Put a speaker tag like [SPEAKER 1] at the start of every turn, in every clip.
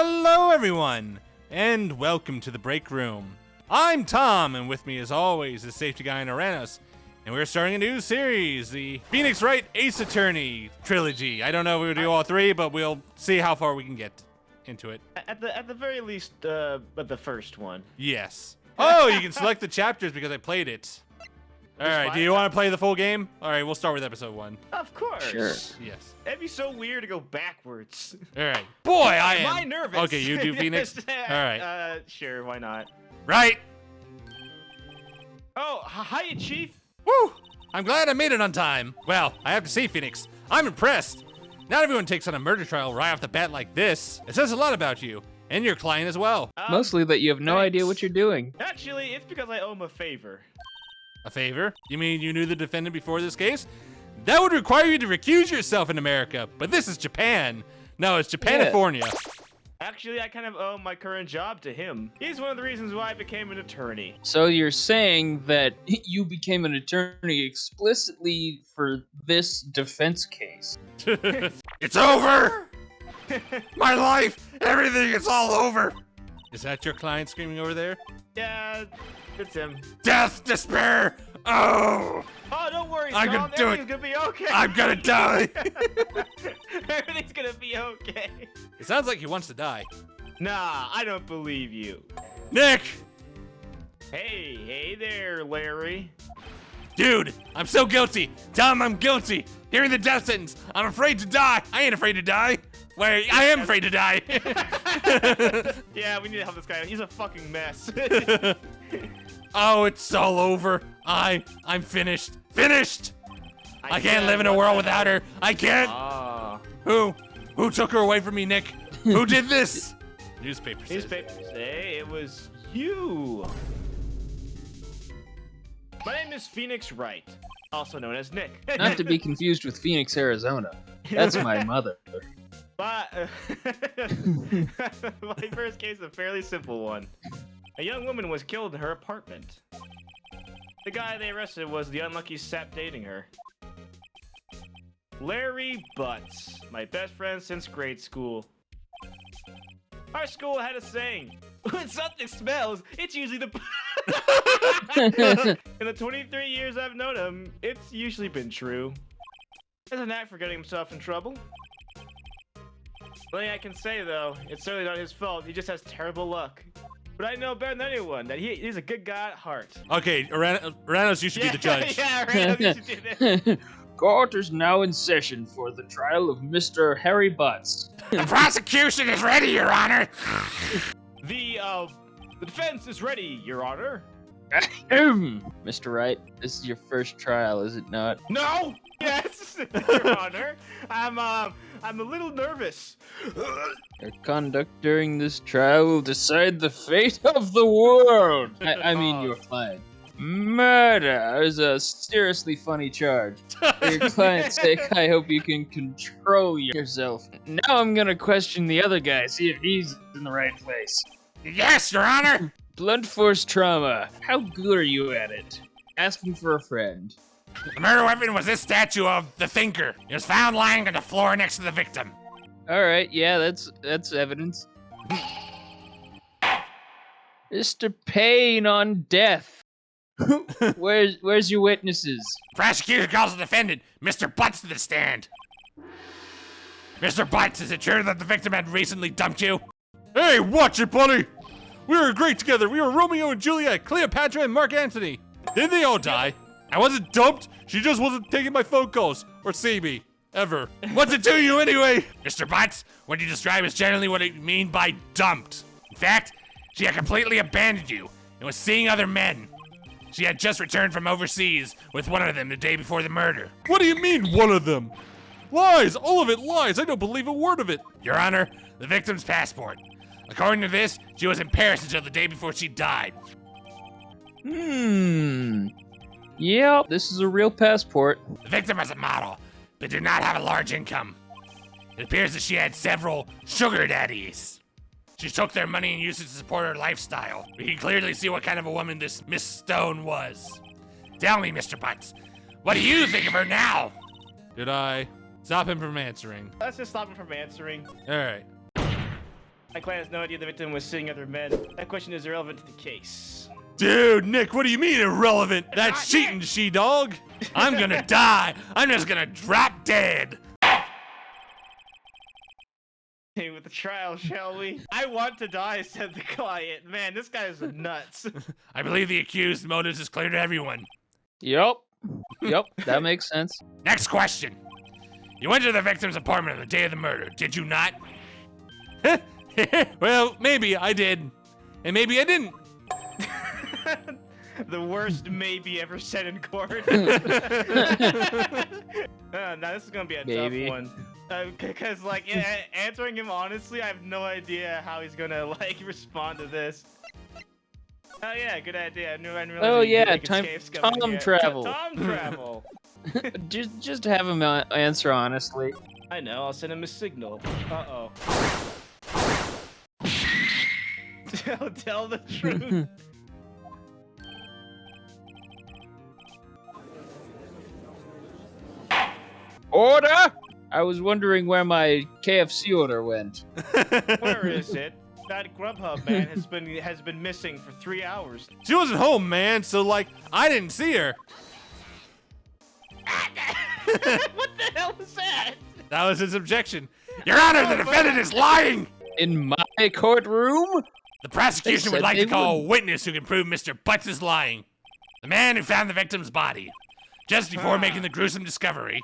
[SPEAKER 1] Hello everyone, and welcome to the break room. I'm Tom, and with me as always is safety guy Uranus, and we're starting a new series, the Phoenix Wright Ace Attorney trilogy. I don't know if we'll do all three, but we'll see how far we can get into it.
[SPEAKER 2] At the very least, but the first one.
[SPEAKER 1] Yes. Oh, you can select the chapters because I played it. All right, do you want to play the full game? All right, we'll start with episode 1.
[SPEAKER 2] Of course.
[SPEAKER 3] Sure.
[SPEAKER 1] Yes.
[SPEAKER 2] That'd be so weird to go backwards.
[SPEAKER 1] All right. Boy, I am.
[SPEAKER 2] Am I nervous?
[SPEAKER 1] Okay, you do Phoenix? All right.
[SPEAKER 2] Sure, why not?
[SPEAKER 1] Right.
[SPEAKER 2] Oh, hiya, Chief.
[SPEAKER 1] Woo! I'm glad I made it on time. Well, I have to say, Phoenix, I'm impressed. Not everyone takes on a murder trial right off the bat like this. It says a lot about you, and your client as well.
[SPEAKER 3] Mostly that you have no idea what you're doing.
[SPEAKER 2] Actually, it's because I owe him a favor.
[SPEAKER 1] A favor? You mean you knew the defendant before this case? That would require you to recuse yourself in America, but this is Japan. No, it's Japanifornia.
[SPEAKER 2] Actually, I kind of owe my current job to him. He's one of the reasons why I became an attorney.
[SPEAKER 3] So you're saying that you became an attorney explicitly for this defense case?
[SPEAKER 1] It's over! My life, everything, it's all over! Is that your client screaming over there?
[SPEAKER 2] Yeah, it's him.
[SPEAKER 1] Death, despair! Oh!
[SPEAKER 2] Oh, don't worry,
[SPEAKER 1] I'm
[SPEAKER 2] Tom.
[SPEAKER 1] gonna do it.
[SPEAKER 2] Everything's gonna be okay.
[SPEAKER 1] I'm gonna die!
[SPEAKER 2] Everything's gonna be okay.
[SPEAKER 1] It sounds like he wants to die.
[SPEAKER 2] Nah, I don't believe you.
[SPEAKER 1] Nick!
[SPEAKER 2] Hey there, Larry.
[SPEAKER 1] Dude, I'm so guilty. Tom, I'm guilty. Hearing the death sentence. I'm afraid to die. I ain't afraid to die. Wait, I am afraid to die.
[SPEAKER 2] Yeah, we need to help this guy. He's a fucking mess.
[SPEAKER 1] Oh, it's all over. I'm finished. Finished! I can't live in a world without her. I can't.
[SPEAKER 2] Ah.
[SPEAKER 1] Who took her away from me, Nick? Who did this? Newspaper says.
[SPEAKER 2] Newspapers say it was you. My name is Phoenix Wright, also known as Nick.
[SPEAKER 3] Not to be confused with Phoenix, Arizona. That's my mother.
[SPEAKER 2] My first case is a fairly simple one. A young woman was killed in her apartment. The guy they arrested was the unlucky sap dating her. Larry Butts, my best friend since grade school. Our school had a saying, when something smells, it's usually the... In the 23 years I've known him, it's usually been true. He has a knack for getting himself in trouble. The thing I can say, though, it's certainly not his fault. He just has terrible luck. But I know better than anyone that he's a good guy at heart.
[SPEAKER 1] Okay, Uranus, you should be the judge.
[SPEAKER 2] Yeah, Uranus, you should do this.
[SPEAKER 3] Court is now in session for the trial of Mr. Harry Butts.
[SPEAKER 1] The prosecution is ready, Your Honor.
[SPEAKER 2] The defense is ready, Your Honor.
[SPEAKER 3] Mr. Wright, this is your first trial, is it not?
[SPEAKER 2] No! Yes, Your Honor. I'm a little nervous.
[SPEAKER 3] Your conduct during this trial will decide the fate of the world. I mean your client. Murder is a seriously funny charge. For your client's sake, I hope you can control yourself. Now I'm gonna question the other guy, see if he's in the right place.
[SPEAKER 1] Yes, Your Honor.
[SPEAKER 3] Blunt force trauma. How good are you at it? Asking for a friend.
[SPEAKER 1] The murder weapon was this statue of the Thinker. It was found lying on the floor next to the victim.
[SPEAKER 3] All right, yeah, that's evidence. Mr. Payne on death. Where's your witnesses?
[SPEAKER 1] Prosecutor calls the defendant, Mr. Butts, to the stand. Mr. Butts, is it true that the victim had recently dumped you? Hey, watch it, buddy. We were great together. We were Romeo and Juliet, Cleopatra and Mark Antony. Didn't they all die? I wasn't dumped. She just wasn't taking my phone calls or see me. Ever. What's it to you anyway? Mr. Butts, what you describe is generally what I mean by dumped. In fact, she had completely abandoned you and was seeing other men. She had just returned from overseas with one of them the day before the murder. What do you mean, one of them? Lies! All of it lies! I don't believe a word of it! Your Honor, the victim's passport. According to this, she was in Paris until the day before she died.
[SPEAKER 3] Yep, this is a real passport.
[SPEAKER 1] The victim was a model, but did not have a large income. It appears that she had several sugar daddies. She took their money and used it to support her lifestyle. We can clearly see what kind of a woman this Miss Stone was. Tell me, Mr. Butts, what do you think of her now? Did I stop him from answering?
[SPEAKER 2] Let's just stop him from answering.
[SPEAKER 1] All right.
[SPEAKER 2] My client has no idea the victim was sitting other men. That question is irrelevant to the case.
[SPEAKER 1] Dude, Nick, what do you mean irrelevant? That's cheating, she-dog. I'm gonna die. I'm just gonna drop dead.
[SPEAKER 2] Hey, with the trial, shall we? I want to die, said the client. Man, this guy is nuts.
[SPEAKER 1] I believe the accused motives is clear to everyone.
[SPEAKER 3] Yep. Yep, that makes sense.
[SPEAKER 1] Next question. You went to the victim's apartment on the day of the murder, did you not? Well, maybe I did. And maybe I didn't.
[SPEAKER 2] The worst maybe ever said in court. Now this is gonna be a tough one. Because like answering him honestly, I have no idea how he's gonna like respond to this. Oh yeah, good idea. I knew.
[SPEAKER 3] Oh yeah, time travel.
[SPEAKER 2] Tom travel.
[SPEAKER 3] just have him answer honestly.
[SPEAKER 2] I know. I'll send him a signal. Uh-oh. Tell the truth.
[SPEAKER 3] Order! I was wondering where my KFC order went.
[SPEAKER 2] Where is it? That Grubhub man has been missing for 3 hours.
[SPEAKER 1] She wasn't home, man, so like, I didn't see her.
[SPEAKER 2] What the hell was that?
[SPEAKER 1] That was his objection. Your Honor, the defendant is lying!
[SPEAKER 3] In my courtroom?
[SPEAKER 1] The prosecution would like to call a witness who can prove Mr. Butts is lying. The man who found the victim's body. Just before making the gruesome discovery.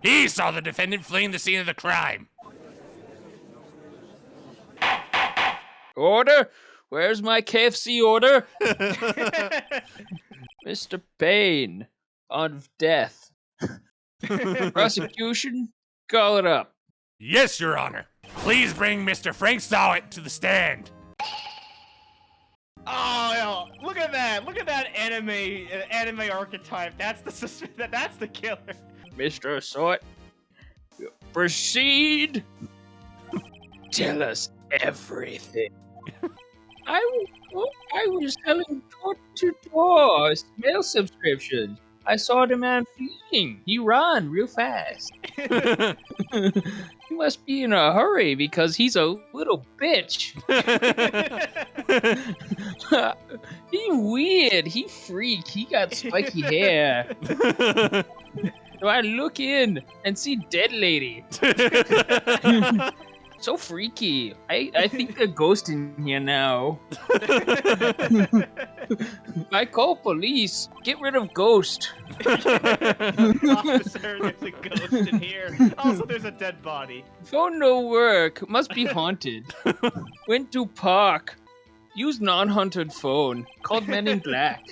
[SPEAKER 1] He saw the defendant fleeing the scene of the crime.
[SPEAKER 3] Order? Where's my KFC order? Mr. Payne. On death. Prosecution, call it up.
[SPEAKER 1] Yes, Your Honor. Please bring Mr. Frank Sawit to the stand.
[SPEAKER 2] Oh, look at that! Look at that anime archetype. That's the killer.
[SPEAKER 3] Mr. Sawit, proceed. Tell us everything. I was selling door-to-door mail subscriptions. I saw the man fleeing. He ran real fast. He must be in a hurry because he's a little bitch. He weird. He freak. He got spiky hair. So I look in and see dead lady. So freaky. I think a ghost in here now. I call police. Get rid of ghost.
[SPEAKER 2] Officer, there's a ghost in here. Also, there's a dead body.
[SPEAKER 3] Phone no work. Must be haunted. Went to park. Used non-haunted phone. Called Men in Black.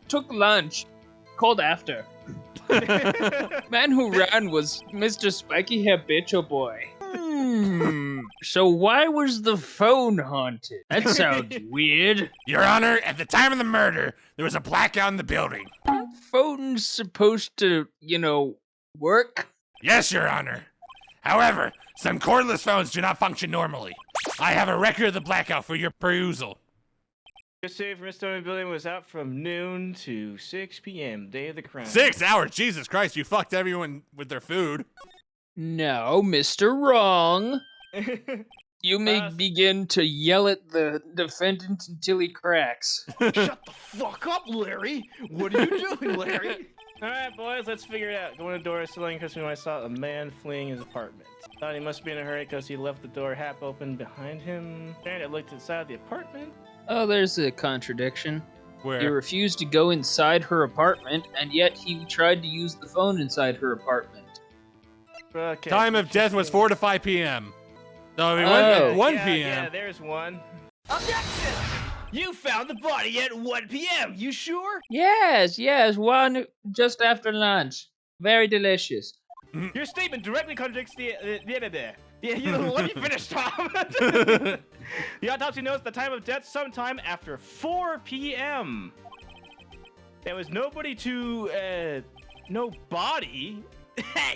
[SPEAKER 3] Took lunch. Called after. Man who ran was Mr. Spiky Hair Bitcho Boy. So why was the phone haunted? That sounds weird.
[SPEAKER 1] Your Honor, at the time of the murder, there was a blackout in the building.
[SPEAKER 3] Phone's supposed to, work?
[SPEAKER 1] Yes, Your Honor. However, some cordless phones do not function normally. I have a record of the blackout for your perusal.
[SPEAKER 2] Yesterday from Stone Building was out from noon to 6 p.m. Day of the crime.
[SPEAKER 1] 6 hours? Jesus Christ, you fucked everyone with their food.
[SPEAKER 3] No, Mr. Wrong. You may begin to yell at the defendant until he cracks.
[SPEAKER 2] Shut the fuck up, Larry! What are you doing, Larry? Alright, boys, let's figure it out. Going to the door, selling because when I saw a man fleeing his apartment. Thought he must be in a hurry because he left the door half open behind him. And I looked inside the apartment.
[SPEAKER 3] Oh, there's a contradiction.
[SPEAKER 1] Where?
[SPEAKER 3] He refused to go inside her apartment, and yet he tried to use the phone inside her apartment.
[SPEAKER 2] Okay.
[SPEAKER 1] Time of death was 4 to 5 p.m. So we went at 1 p.m.
[SPEAKER 2] Yeah, there's one. Objection! You found the body at 1 p.m. You sure?
[SPEAKER 3] Yes, one just after lunch. Very delicious.
[SPEAKER 2] Your statement directly contradicts the let me finish, Tom. The autopsy notes the time of death sometime after 4 p.m. There was nobody to, no body.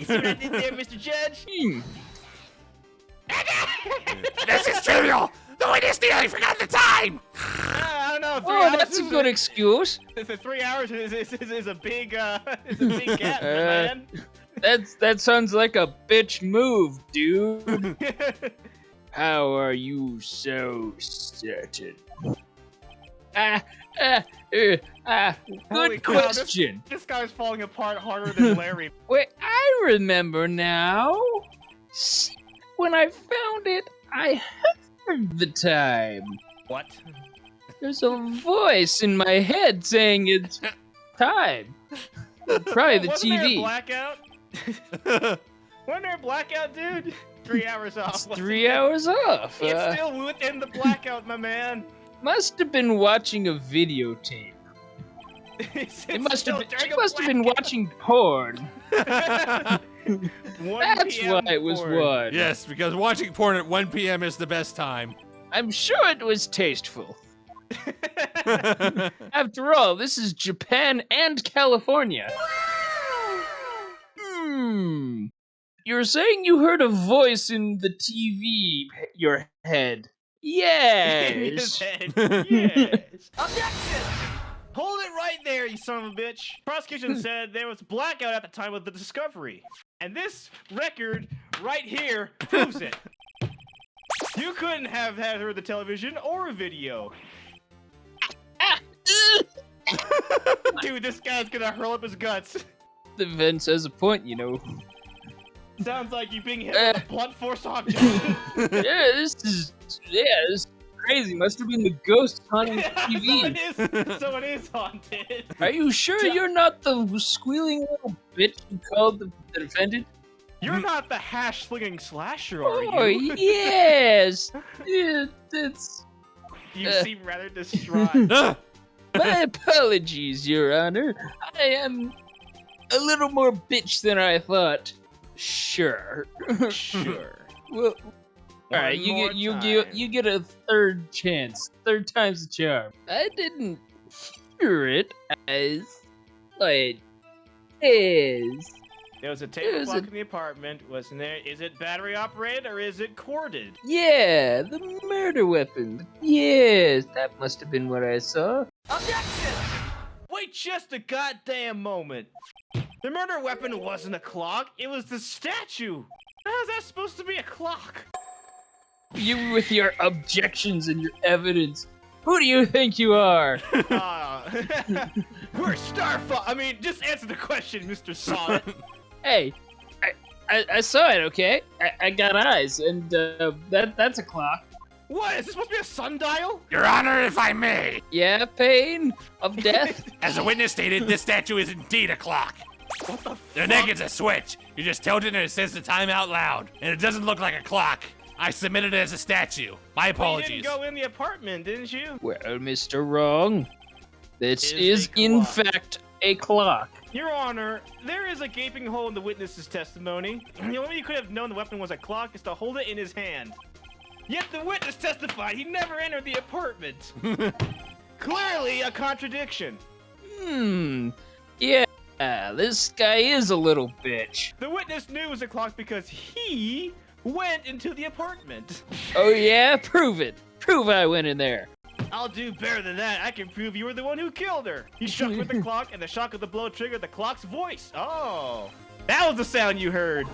[SPEAKER 2] See what I did there, Mr. Judge?
[SPEAKER 1] This is trivial! The witness nearly forgot the time!
[SPEAKER 2] I don't know.
[SPEAKER 3] Oh, that's a good excuse.
[SPEAKER 2] The 3 hours is a big, gap, man.
[SPEAKER 3] That sounds like a bitch move, dude. How are you so certain? Good
[SPEAKER 2] Holy cow,
[SPEAKER 3] question.
[SPEAKER 2] This guy's falling apart harder than Larry.
[SPEAKER 3] Wait, I remember now. When I found it, I heard the time.
[SPEAKER 2] What?
[SPEAKER 3] There's a voice in my head saying it's time. Probably the
[SPEAKER 2] Wasn't there a
[SPEAKER 3] TV.
[SPEAKER 2] blackout? Wasn't there a blackout, dude? 3 hours off.
[SPEAKER 3] It's 3 hours off.
[SPEAKER 2] It's still within the blackout, my man.
[SPEAKER 3] Must have been watching a videotape. It must have been, she must have been watching porn.
[SPEAKER 2] 1
[SPEAKER 3] That's
[SPEAKER 2] PM
[SPEAKER 3] why it was
[SPEAKER 2] porn.
[SPEAKER 3] 1.
[SPEAKER 1] Yes, because watching porn at 1 p.m. is the best time.
[SPEAKER 3] I'm sure it was tasteful. After all, this is Japan and California. You're saying you heard a voice in the TV, your head.
[SPEAKER 2] In his
[SPEAKER 3] Yes.
[SPEAKER 2] head. Yes. Objection! Hold it right there, you son of a bitch. Prosecution said there was blackout at the time of the discovery. And this record right here proves it. You couldn't have had heard the television or a video. Dude, this guy's gonna hurl up his guts.
[SPEAKER 3] The Vince has a point, you know.
[SPEAKER 2] Sounds like you being hit with a blunt force object.
[SPEAKER 3] This is crazy. Must have been the ghost haunting the TV.
[SPEAKER 2] So it is haunted.
[SPEAKER 3] Are you sure you're not the squealing little bitch you called the defendant?
[SPEAKER 2] You're not the hash slinging slasher, are
[SPEAKER 3] Oh,
[SPEAKER 2] you?
[SPEAKER 3] yes. It's
[SPEAKER 2] You seem rather distraught.
[SPEAKER 3] my apologies, Your Honor. I am a little more bitch than I thought. Sure.
[SPEAKER 2] Sure.
[SPEAKER 3] Well, all right.
[SPEAKER 2] One
[SPEAKER 3] You
[SPEAKER 2] more
[SPEAKER 3] you get a third chance. Third time's the charm. I didn't hear it as it is.
[SPEAKER 2] There was a table clock in the apartment, wasn't there? Is it battery operated or is it corded?
[SPEAKER 3] Yeah, the murder weapon. Yes, that must have been what I saw.
[SPEAKER 2] Objection! Wait just a goddamn moment. The murder weapon wasn't a clock, it was the statue. How's that supposed to be a clock?
[SPEAKER 3] You with your objections and your evidence. Who do you think you are?
[SPEAKER 2] We're Starfall. I mean, just answer the question, Mr. Solid.
[SPEAKER 3] Hey, I saw it, okay? I got eyes, and that's a clock.
[SPEAKER 2] What? Is this supposed to be a sundial?
[SPEAKER 1] Your Honor, if I may.
[SPEAKER 3] Yeah, pain of death.
[SPEAKER 1] As a witness stated, this statue is indeed a clock.
[SPEAKER 2] What the
[SPEAKER 1] The neck is a switch. You just tilt it and it says the time out loud. And it doesn't look like a clock. I submitted it as a statue. My
[SPEAKER 2] You
[SPEAKER 1] apologies.
[SPEAKER 2] didn't go in the apartment, didn't you?
[SPEAKER 3] Well, Mr. Wrong, this
[SPEAKER 2] Is
[SPEAKER 3] is
[SPEAKER 2] a
[SPEAKER 3] in
[SPEAKER 2] clock.
[SPEAKER 3] fact a clock.
[SPEAKER 2] Your Honor, there is a gaping hole in the witness's testimony. The only way you could have known the weapon was a clock is to hold it in his hand. Yet the witness testified he never entered the apartment. Clearly a contradiction.
[SPEAKER 3] Yeah, this guy is a little bitch.
[SPEAKER 2] The witness knew it was a clock because he went into the apartment.
[SPEAKER 3] Oh yeah? Prove it. Prove I went in there.
[SPEAKER 2] I'll do better than that. I can prove you were the one who killed her. You struck with the clock, and the shock of the blow triggered the clock's voice. Oh, that was the sound you heard.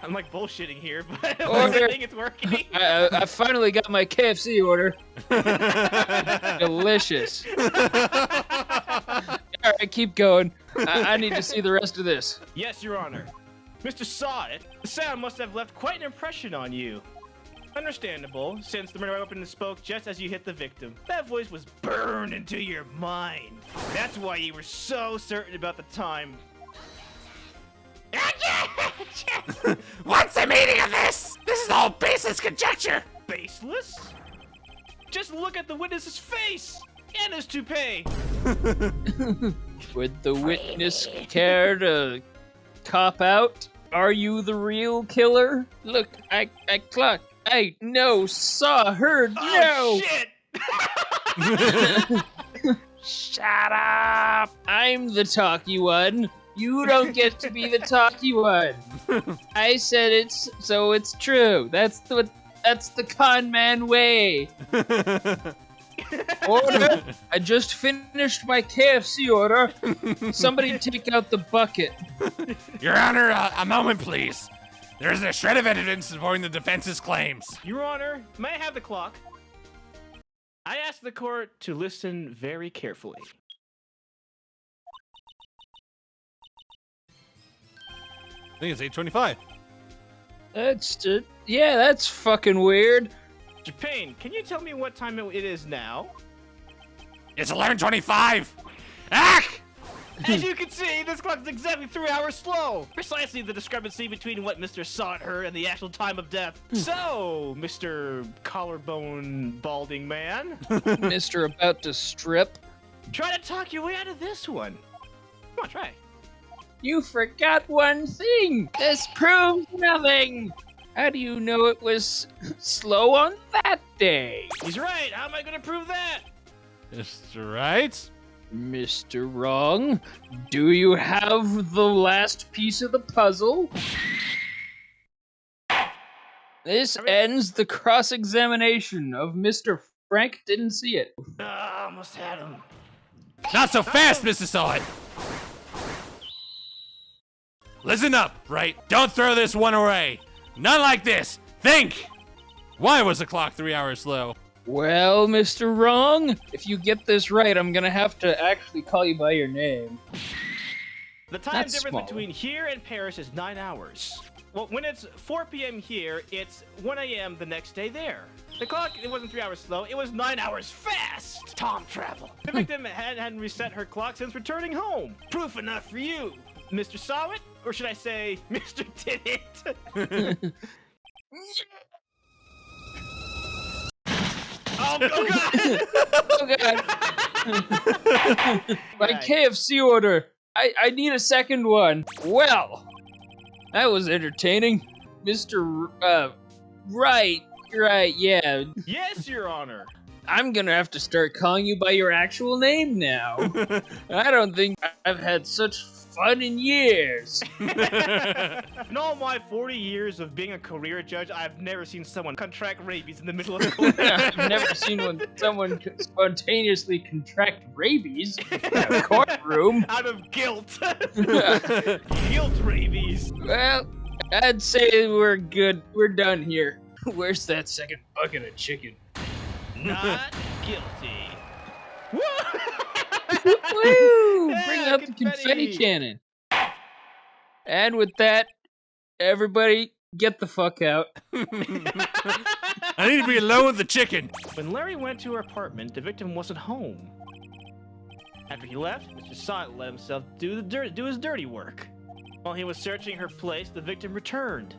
[SPEAKER 2] I'm like bullshitting here, but I think it's working.
[SPEAKER 3] I finally got my KFC order. Delicious. Alright, keep going. I need to see the rest of this.
[SPEAKER 2] Yes, Your Honor. Mr. Sod, the sound must have left quite an impression on you. Understandable, since the murder weapon spoke just as you hit the victim. That voice was burned into your mind. That's why you were so certain about the time.
[SPEAKER 1] What's the meaning of this? This is all baseless conjecture.
[SPEAKER 2] Baseless? Just look at the witness's face and his toupee.
[SPEAKER 3] Would the witness care to cop out? Are you the real killer? Look, I clocked. Saw, heard,
[SPEAKER 2] Oh,
[SPEAKER 3] no!
[SPEAKER 2] shit!
[SPEAKER 3] Shut up! I'm the talky one. You don't get to be the talky one. I said it's so it's true. That's the con man way. Order! I just finished my KFC order. Somebody take out the bucket.
[SPEAKER 1] Your Honor, a moment, please. There's a shred of evidence supporting the defense's claims.
[SPEAKER 2] Your Honor, may I have the clock? I ask the court to listen very carefully.
[SPEAKER 1] I think it's 8:25.
[SPEAKER 3] That's fucking weird.
[SPEAKER 2] Japan, can you tell me what time it is now?
[SPEAKER 1] It's 11:25. Ah!
[SPEAKER 2] As you can see, this clock is exactly 3 hours slow. Precisely the discrepancy between what Mr. saw at her and the actual time of death. So, Mr. Collarbone Balding Man,
[SPEAKER 3] Mr. About to Strip.
[SPEAKER 2] try to talk your way out of this one. Come on, try.
[SPEAKER 3] You forgot one thing. This proves nothing. How do you know it was slow on that day?
[SPEAKER 2] He's right. How am I going to prove that?
[SPEAKER 1] Mr. Right?
[SPEAKER 3] Mr. Wrong, do you have the last piece of the puzzle? This ends the cross-examination of Mr. Frank didn't see it.
[SPEAKER 2] Almost had him.
[SPEAKER 1] Not so fast, Mrs. Solid. Listen up, right? Don't throw this one away. Not like this. Think. Why was the clock 3 hours slow?
[SPEAKER 3] Well, Mr. Wrong, if you get this right, I'm gonna have to actually call you by your name.
[SPEAKER 2] The time
[SPEAKER 3] That's
[SPEAKER 2] difference
[SPEAKER 3] small.
[SPEAKER 2] between here and Paris is 9 hours. Well, when it's 4 p.m. here, it's 1 a.m. the next day there. The clock, it wasn't 3 hours slow, it was 9 hours fast! Tom travel. The victim hadn't reset her clock since returning home. Proof enough for you, Mr. Saw It, or should I say, Mr. Did It? Oh God!
[SPEAKER 3] Oh god. My KFC order. I need a second one. Well, that was entertaining. Mr. Right, yeah.
[SPEAKER 2] Yes, Your Honor.
[SPEAKER 3] I'm gonna have to start calling you by your actual name now. I don't think I've had such fun in years.
[SPEAKER 2] In all my 40 years of being a career judge, I've never seen someone contract rabies in the middle of the court.
[SPEAKER 3] I've never seen someone spontaneously contract rabies in a courtroom.
[SPEAKER 2] Out of guilt. Guilt rabies.
[SPEAKER 3] Well, I'd say we're good. We're done here. Where's that second bucket of chicken?
[SPEAKER 2] Not guilty. Woo!
[SPEAKER 3] Woo!
[SPEAKER 2] Yeah,
[SPEAKER 3] Bring out the confetti cannon. And with that, everybody, get the fuck out.
[SPEAKER 1] I need to be alone with the chicken.
[SPEAKER 2] When Larry went to her apartment, the victim wasn't home. After he left, Mr. Silent let himself do his dirty work. While he was searching her place, the victim returned.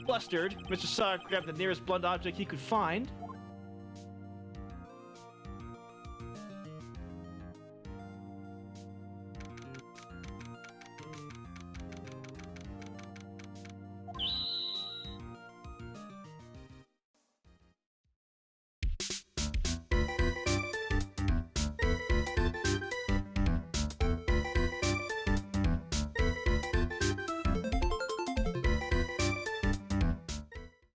[SPEAKER 2] Flustered, Mr. Silent grabbed the nearest blunt object he could find